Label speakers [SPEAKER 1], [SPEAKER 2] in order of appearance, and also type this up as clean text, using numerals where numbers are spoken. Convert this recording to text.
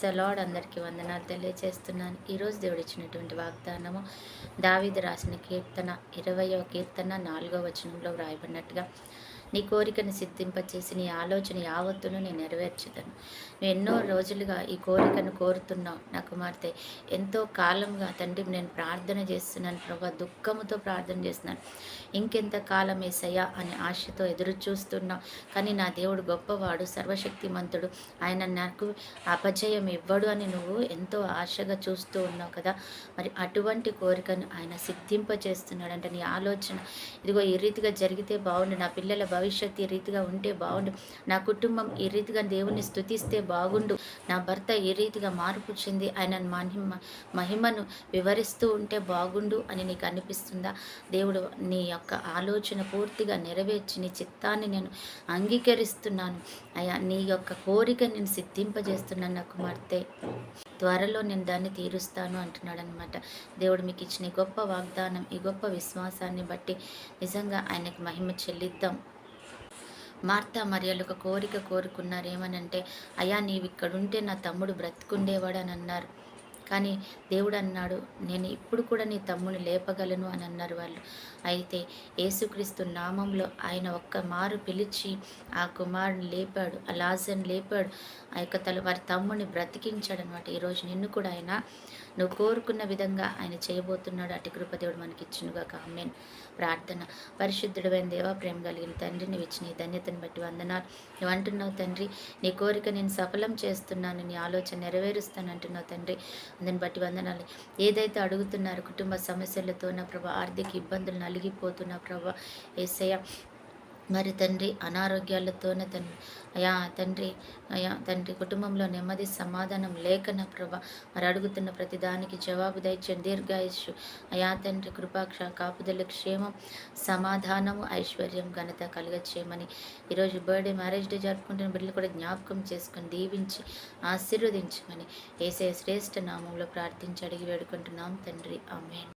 [SPEAKER 1] Praise the lord. అందరికీ వందనాలు తెలియజేస్తున్నాను. ఈరోజు దేవుడు ఇచ్చినటువంటి వాగ్దానము దావీదు రాసిన కీర్తన 20వ కీర్తన 4వ వచనంలో వ్రాయబడినట్టుగా, నీ కోరికను సిద్ధింపచేసి నీ ఆలోచన యావత్తును నేను నెరవేర్చుతాను. నువ్వు ఎన్నో రోజులుగా ఈ కోరికను కోరుతున్నావు నా కుమార్తె. ఎంతో కాలంగా తండ్రి నేను ప్రార్థన చేస్తున్నాను ప్రభా, దుఃఖముతో ప్రార్థన చేస్తున్నాను. ఇంకెంత కాలం యేసయ్యా అని ఆశతో ఎదురు చూస్తున్నావు. కానీ నా దేవుడు గొప్పవాడు, సర్వశక్తిమంతుడు, ఆయన నాకు అపజయం ఇవ్వడు అని నువ్వు ఎంతో ఆశగా చూస్తూ ఉన్నావు కదా. మరి అటువంటి కోరికను ఆయన సిద్ధింపచేస్తున్నాడంట. నీ ఆలోచన ఇదిగో ఈ రీతిగా జరిగితే బాగుండు, నా పిల్లల భవిష్యత్తు ఈ రీతిగా ఉంటే బాగుండు, నా కుటుంబం ఈ రీతిగా దేవుని స్తుతిస్తే బాగుండు, నా భర్త ఈ రీతిగా మార్పు చెంది ఆయన మహిమను వివరిస్తూ ఉంటే బాగుండు అని నీకు అనిపిస్తుందా? దేవుడు నీ యొక్క ఆలోచన పూర్తిగా నెరవేర్చి నీ చిత్తాన్ని నేను అంగీకరిస్తున్నాను అయ్యా, నీ యొక్క కోరిక నేను సిద్ధింపజేస్తున్నాను నా కుమార్తె, త్వరలో నేను దాన్ని తీరుస్తాను అంటున్నాడు అనమాట. దేవుడు మీకు ఇచ్చిన ఈ గొప్ప వాగ్దానం, ఈ గొప్ప విశ్వాసాన్ని బట్టి నిజంగా ఆయనకు మహిమ చెల్లిద్దాం. మార్తా మరియలు ఒక కోరిక కోరుకున్నారు. ఏమనంటే, అయ్యా నీవు ఇక్కడుంటే నా తమ్ముడు బ్రతికుండేవాడు అని అన్నారు. కానీ దేవుడు అన్నాడు, నేను ఇప్పుడు కూడా నీ తమ్ముని లేపగలను అని అన్నారు వాళ్ళు. అయితే యేసుక్రీస్తు నామంలో ఆయన ఒక్క మారు పిలిచి ఆ కుమారుని లేపాడు, ఆ లాజర్ని లేపాడు, ఆ యొక్క వారి తమ్ముని బ్రతికించాడు అనమాట. ఈరోజు నిన్ను కూడా ఆయన నువ్వు కోరుకున్న విధంగా ఆయన చేయబోతున్నాడు. అటు కృప దేవుడు మనకి ఇచ్చినగాక. ఆమేన్. ప్రార్థన. పరిశుద్ధుడైన దేవా, ప్రేమ కలిగిన తండ్రి, నువ్వు ఇచ్చిన ఈ ధన్యతను బట్టి వందనాలు. నువ్వు అంటున్నావు తండ్రి, నీ కోరిక నేను సఫలం చేస్తున్నాను, నీ ఆలోచన నెరవేరుస్తాను అంటున్నావు తండ్రి. అందుని బట్టి వందనాలు. ఏదైతే అడుగుతున్నారు కుటుంబ సమస్యలతో నా ప్రభా, ఆర్థిక ఇబ్బందులు నలిగిపోతున్నా ప్రభా యేసయ్య, మరి తండ్రి అనారోగ్యాలతోనే తండ్రి కుటుంబంలో నెమ్మది సమాధానం లేకన ప్రభా, మరి అడుగుతున్న ప్రతి దానికి జవాబు దయచేయండి. దీర్ఘాయుష్షు అయా తండ్రి, కృపాక్ష కాపుదల, క్షేమం, సమాధానము, ఐశ్వర్యం, ఘనత కలుగచేయమని ఈరోజు బర్త్డే, మ్యారేజ్ డే జరుపుకుంటున్న బిడ్డలు కూడా జ్ఞాపకం చేసుకొని దీవించి ఆశీర్వదించమని యేసయ్య శ్రేష్ఠ నామంలో ప్రార్థించి అడిగి వేడుకుంటున్నాం తండ్రి. ఆమేన్.